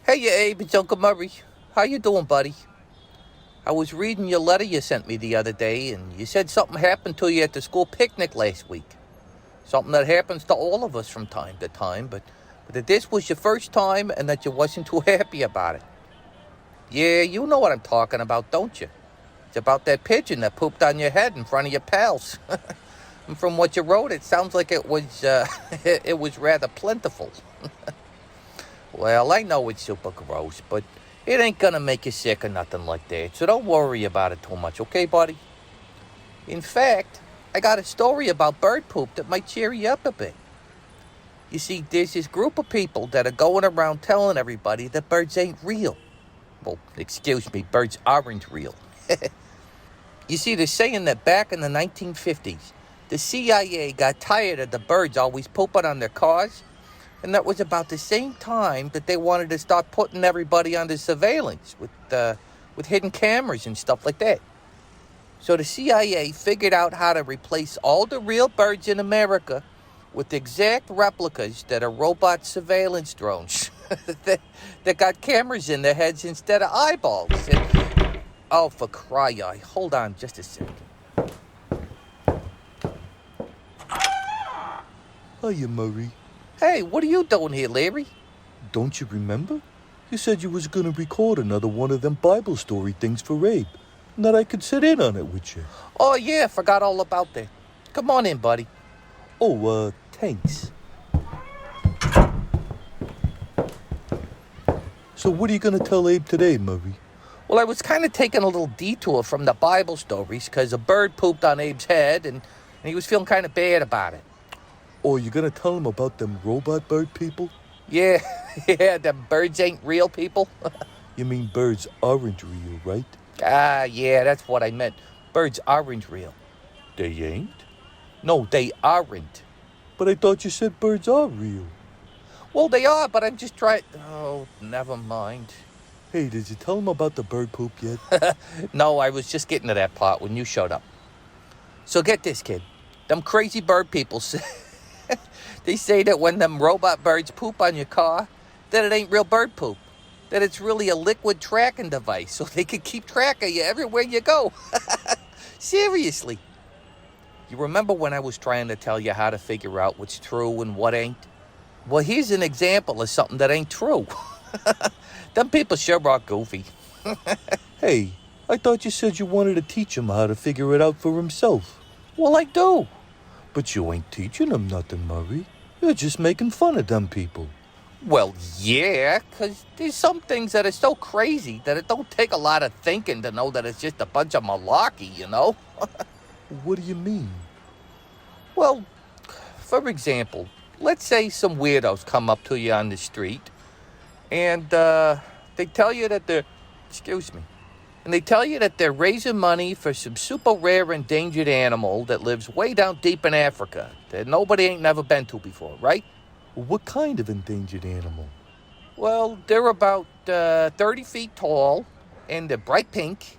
Hey, Abe, it's Uncle Murray. How you doing, buddy? I was reading your letter you sent me the other day, and you said something happened to you at the school picnic last week. Something that happens to all of us from time to time, but that this was your first time and that you wasn't too happy about it. Yeah, you know what I'm talking about, don't you? It's about that pigeon that pooped on your head in front of your pals. And from what you wrote, it sounds like it was it was rather plentiful. Well, I know it's super gross, but it ain't gonna make you sick or nothing like that, so don't worry about it too much, okay, buddy? In fact, I got a story about bird poop that might cheer you up a bit. You see, there's this group of people that are going around telling everybody that birds ain't real. Well, excuse me, birds aren't real. You see, they're saying that back in the 1950s, the CIA got tired of the birds always pooping on their cars, and that was about the same time that they wanted to start putting everybody under surveillance with hidden cameras and stuff like that. So the CIA figured out how to replace all the real birds in America with exact replicas that are robot surveillance drones that got cameras in their heads instead of eyeballs. And, oh, for cry eye. Hold on just a second. Hiya, Murray. Hey, what are you doing here, Larry? Don't you remember? You said you was gonna record another one of them Bible story things for Abe, and that I could sit in on it with you. Oh, yeah, forgot all about that. Come on in, buddy. Oh, thanks. So what are you gonna tell Abe today, Murray? Well, I was kind of taking a little detour from the Bible stories because a bird pooped on Abe's head and he was feeling kind of bad about it. Or you gonna tell him about them robot bird people? Yeah, yeah, the birds ain't real people. You mean birds aren't real, right? Yeah, that's what I meant. Birds aren't real. They ain't? No, they aren't. But I thought you said birds are real. Well, they are, but I'm just trying... Oh, never mind. Hey, did you tell him about the bird poop yet? No, I was just getting to that part when you showed up. So get this, kid. Them crazy bird people say... They say that when them robot birds poop on your car, that it ain't real bird poop. That it's really a liquid tracking device so they can keep track of you everywhere you go. Seriously. You remember when I was trying to tell you how to figure out what's true and what ain't? Well, here's an example of something that ain't true. Them people sure are goofy. Hey, I thought you said you wanted to teach him how to figure it out for himself. Well, I do. But you ain't teaching him nothing, Murray. You're just making fun of them people. Well, yeah, because there's some things that are so crazy that it don't take a lot of thinking to know that it's just a bunch of malarkey, you know? What do you mean? Well, for example, let's say some weirdos come up to you on the street and they tell you that they're... Excuse me. And they tell you that they're raising money for some super rare endangered animal that lives way down deep in Africa that nobody ain't never been to before, right? What kind of endangered animal? Well, they're about 30 feet tall, and they're bright pink,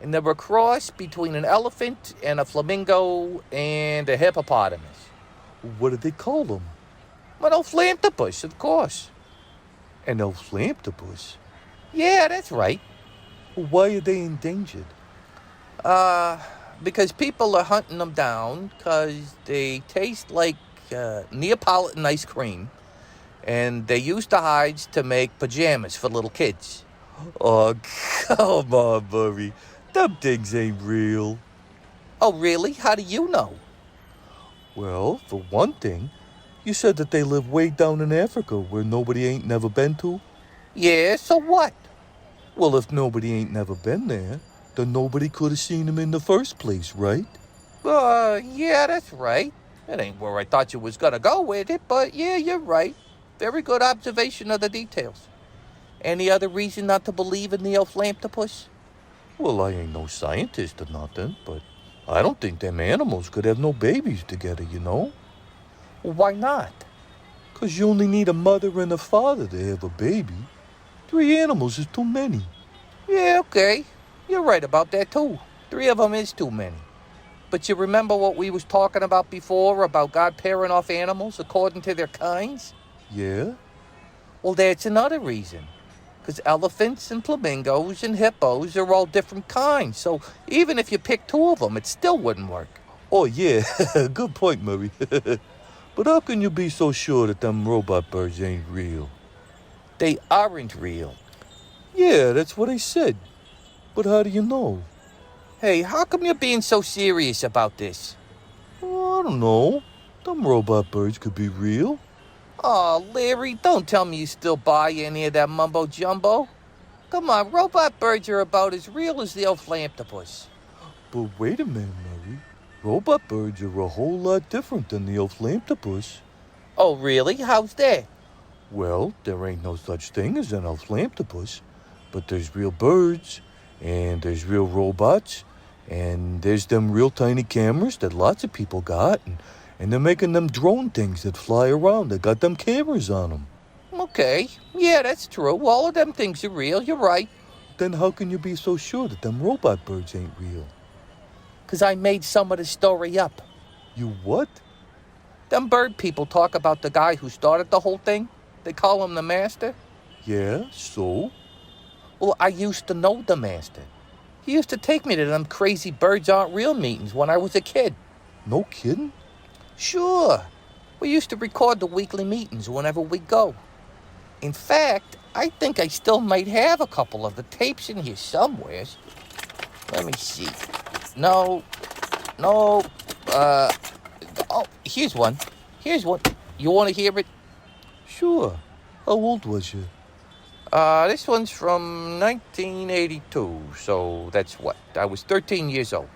and they're a cross between an elephant and a flamingo and a hippopotamus. What do they call them? Well, Ophlamptopus, of course. An Ophlamptopus? Yeah, that's right. Why are they endangered? Because people are hunting them down because they taste like Neapolitan ice cream, and they use the hides to make pajamas for little kids. Oh, come on, Murray. Them things ain't real. Oh, really? How do you know? Well, for one thing, you said that they live way down in Africa where nobody ain't never been to. Yeah, so what? Well, if nobody ain't never been there, then nobody could have seen them in the first place, right? Yeah, that's right. It ain't where I thought you was gonna go with it, but yeah, you're right. Very good observation of the details. Any other reason not to believe in the Ophlamptopus? Well, I ain't no scientist or nothing, but I don't think them animals could have no babies together, you know? Well, why not? 'Cause you only need a mother and a father to have a baby. 3 animals is too many. Yeah, okay. You're right about that, too. 3 of them is too many. But you remember what we was talking about before about God pairing off animals according to their kinds? Yeah? Well, that's another reason. Because elephants and flamingos and hippos are all different kinds. So even if you pick two of them, it still wouldn't work. Oh, yeah, good point, Murray. But how can you be so sure that them robot birds ain't real? They aren't real. Yeah, that's what I said. But how do you know? Hey, how come you're being so serious about this? Oh, I don't know. Them robot birds could be real. Oh, Larry, don't tell me you still buy any of that mumbo-jumbo. Come on, robot birds are about as real as the old flantopus. But wait a minute, Murray. Robot birds are a whole lot different than the old flantopus. Oh, really? How's that? Well, there ain't no such thing as an old flantopus. But there's real birds, and there's real robots, and there's them real tiny cameras that lots of people got, and they're making them drone things that fly around. They got them cameras on them. Okay, yeah, that's true. All of them things are real, you're right. Then how can you be so sure that them robot birds ain't real? 'Cause I made some of the story up. You what? Them bird people talk about the guy who started the whole thing. They call him the master. Yeah, so? Well, I used to know the master. He used to take me to them crazy birds aren't real meetings when I was a kid. No kidding? Sure. We used to record the weekly meetings whenever we go. In fact, I think I still might have a couple of the tapes in here somewheres. Let me see. No. Oh, here's one. You want to hear it? Sure. How old was you? This one's from 1982, so that's what? I was 13 years old.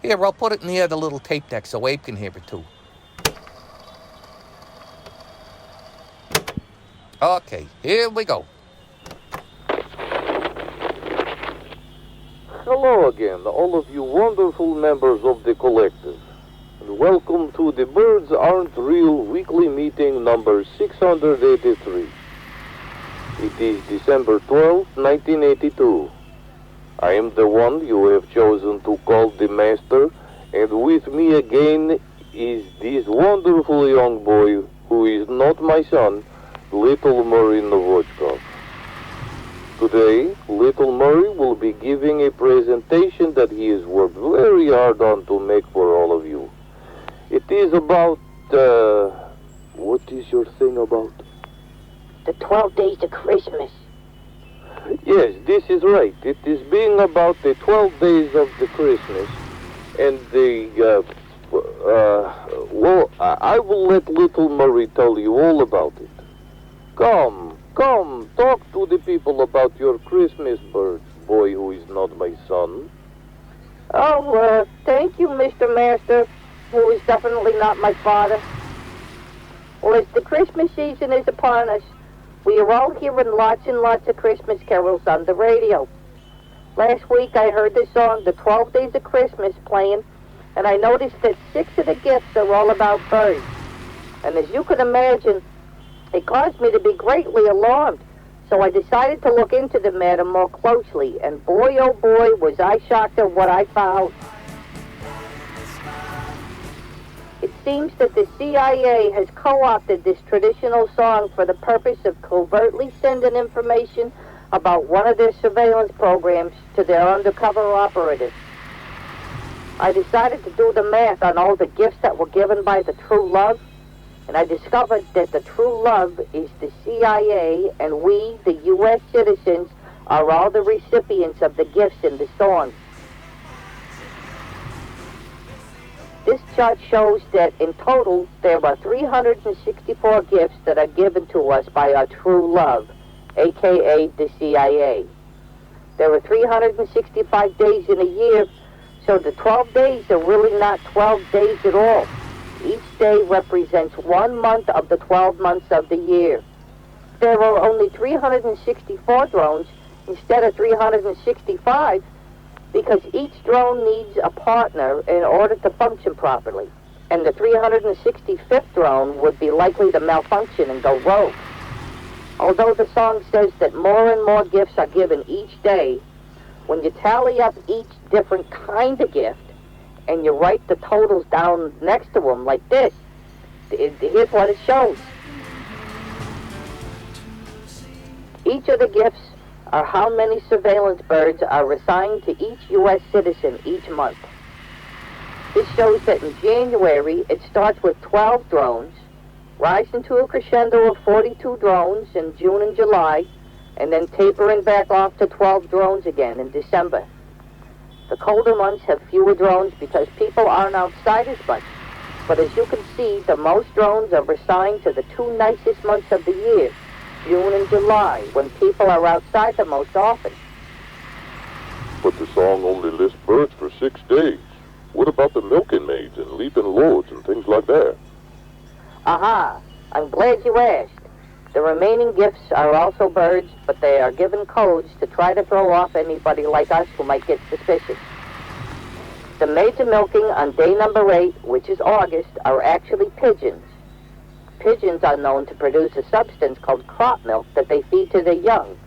Here, I'll put it near the little tape deck so Abe can hear it too. Okay, here we go. Hello again, all of you wonderful members of the collective. And welcome to the Birds Aren't Real weekly meeting number 683. It is December 12, 1982. I am the one you have chosen to call the master, and with me again is this wonderful young boy who is not my son, Little Murray Novochkov. Today, Little Murray will be giving a presentation that he has worked very hard on to make for all of you. It is about, what is your thing about? The 12 days of Christmas. Yes, this is right. It is being about the 12 days of the Christmas, and I will let Little Murray tell you all about it. Come, talk to the people about your Christmas birds, boy who is not my son. Oh, thank you, Mr. Master, who is definitely not my father. Well, as the Christmas season is upon us, we are all hearing lots and lots of Christmas carols on the radio. Last week I heard the song The 12 Days of Christmas playing, and I noticed that 6 of the gifts are all about birds. And as you can imagine, it caused me to be greatly alarmed. So I decided to look into the matter more closely, and boy, oh boy, was I shocked at what I found. It seems that the CIA has co-opted this traditional song for the purpose of covertly sending information about one of their surveillance programs to their undercover operatives. I decided to do the math on all the gifts that were given by the True Love, and I discovered that the True Love is the CIA, and we, the U.S. citizens, are all the recipients of the gifts in the song. This chart shows that in total there are 364 gifts that are given to us by our True Love, aka the CIA. There are 365 days in a year, so the 12 days are really not 12 days at all. Each day represents 1 month of the 12 months of the year. There are only 364 drones instead of 365 because each drone needs a partner in order to function properly. And the 365th drone would be likely to malfunction and go rogue. Although the song says that more and more gifts are given each day, when you tally up each different kind of gift and you write the totals down next to them like this, here's what it shows. Each of the gifts are how many surveillance birds are assigned to each U.S. citizen each month. This shows that in January, it starts with 12 drones, rising to a crescendo of 42 drones in June and July, and then tapering back off to 12 drones again in December. The colder months have fewer drones because people aren't outside as much. But as you can see, the most drones are assigned to the two nicest months of the year, June and July, when people are outside the most often. But the song only lists birds for 6 days. What about the milking maids and leaping lords and things like that? Aha! I'm glad you asked. The remaining gifts are also birds, but they are given codes to try to throw off anybody like us who might get suspicious. The maids of milking on day number 8, which is August, are actually pigeons. Pigeons are known to produce a substance called crop milk that they feed to their young.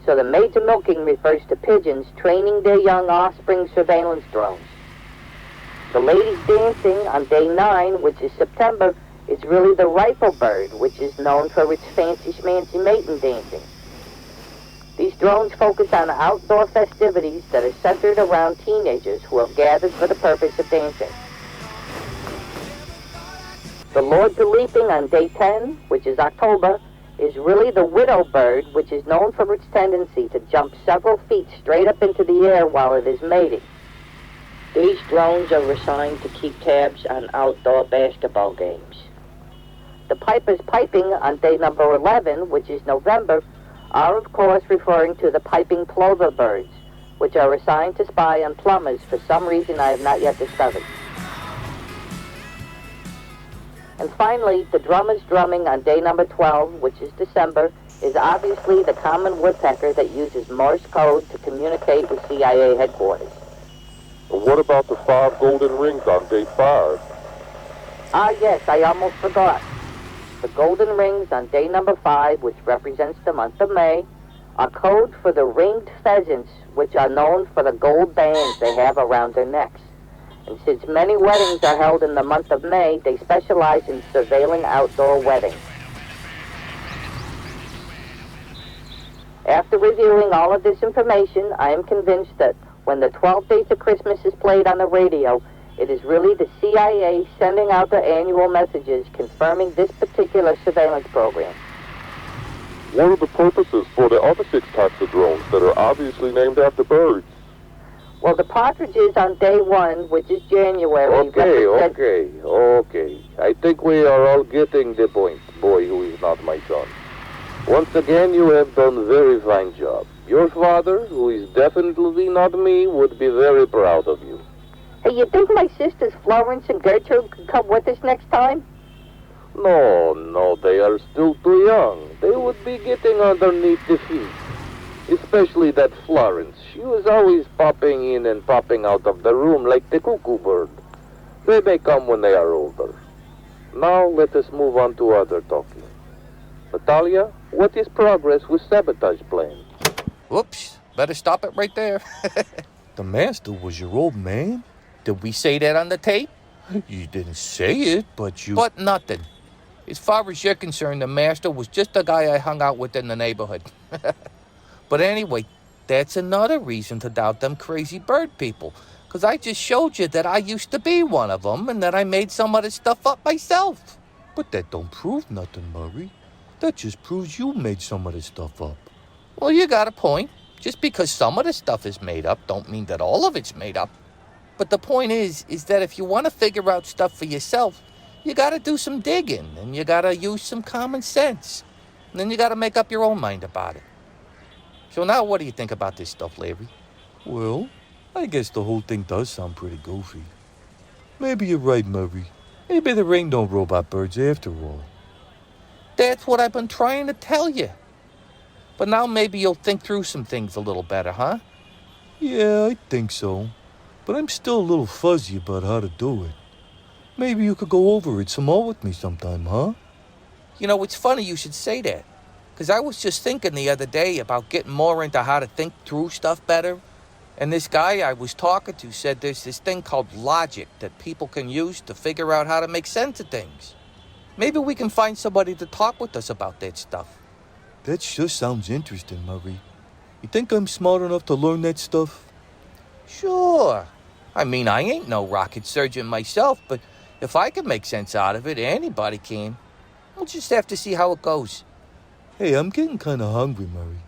So the maids of milking refers to pigeons training their young offspring surveillance drones. The ladies dancing on day 9, which is September, is really the rifle bird, which is known for its fancy schmancy mating dancing. These drones focus on outdoor festivities that are centered around teenagers who have gathered for the purpose of dancing. The Lords of Leaping on day 10, which is October, is really the widow bird, which is known for its tendency to jump several feet straight up into the air while it is mating. These drones are assigned to keep tabs on outdoor basketball games. The pipers piping on day number 11, which is November, are of course referring to the piping plover birds, which are assigned to spy on plumbers for some reason I have not yet discovered. And finally, the drummers drumming on day number 12, which is December, is obviously the common woodpecker that uses Morse code to communicate with CIA headquarters. And what about the 5 golden rings on day 5? Ah, yes, I almost forgot. The golden rings on day number 5, which represents the month of May, are code for the ringed pheasants, which are known for the gold bands they have around their necks. And since many weddings are held in the month of May, they specialize in surveilling outdoor weddings. After reviewing all of this information, I am convinced that when the 12 Days of Christmas is played on the radio, it is really the CIA sending out their annual messages confirming this particular surveillance program. What are the purposes for the other 6 types of drones that are obviously named after birds? Well, the partridges on day 1, which is January... Okay. I think we are all getting the point, boy who is not my son. Once again, you have done a very fine job. Your father, who is definitely not me, would be very proud of you. Hey, you think my sisters Florence and Gertrude could come with us next time? No, they are still too young. They would be getting underneath the feet. Especially that Florence. She was always popping in and popping out of the room like the cuckoo bird. They may come when they are older. Now let us move on to other talking. Natalia, what is progress with sabotage plans? Whoops, better stop it right there. The master was your old man? Did we say that on the tape? You didn't say it, but you... But nothing. As far as you're concerned, the master was just a guy I hung out with in the neighborhood. But anyway, that's another reason to doubt them crazy bird people. Because I just showed you that I used to be one of them and that I made some of this stuff up myself. But that don't prove nothing, Murray. That just proves you made some of this stuff up. Well, you got a point. Just because some of the stuff is made up don't mean that all of it's made up. But the point is that if you want to figure out stuff for yourself, you got to do some digging and you got to use some common sense. And then you got to make up your own mind about it. So now what do you think about this stuff, Larry? Well, I guess the whole thing does sound pretty goofy. Maybe you're right, Murray. Maybe there ain't no robot birds after all. That's what I've been trying to tell you. But now maybe you'll think through some things a little better, huh? Yeah, I think so. But I'm still a little fuzzy about how to do it. Maybe you could go over it some more with me sometime, huh? You know, it's funny you should say that. Because I was just thinking the other day about getting more into how to think through stuff better. And this guy I was talking to said there's this thing called logic that people can use to figure out how to make sense of things. Maybe we can find somebody to talk with us about that stuff. That sure sounds interesting, Murray. You think I'm smart enough to learn that stuff? Sure. I mean, I ain't no rocket surgeon myself, but if I can make sense out of it, anybody can. We'll just have to see how it goes. Hey, I'm getting kind of hungry, Murray.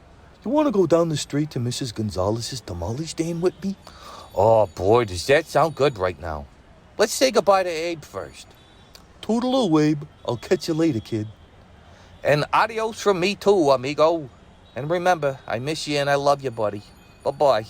You want to go down the street to Mrs. Gonzalez's tamale stand with me? Oh, boy, does that sound good right now. Let's say goodbye to Abe first. Toodaloo, Abe. I'll catch you later, kid. And adios from me too, amigo. And remember, I miss you and I love you, buddy. Bye-bye.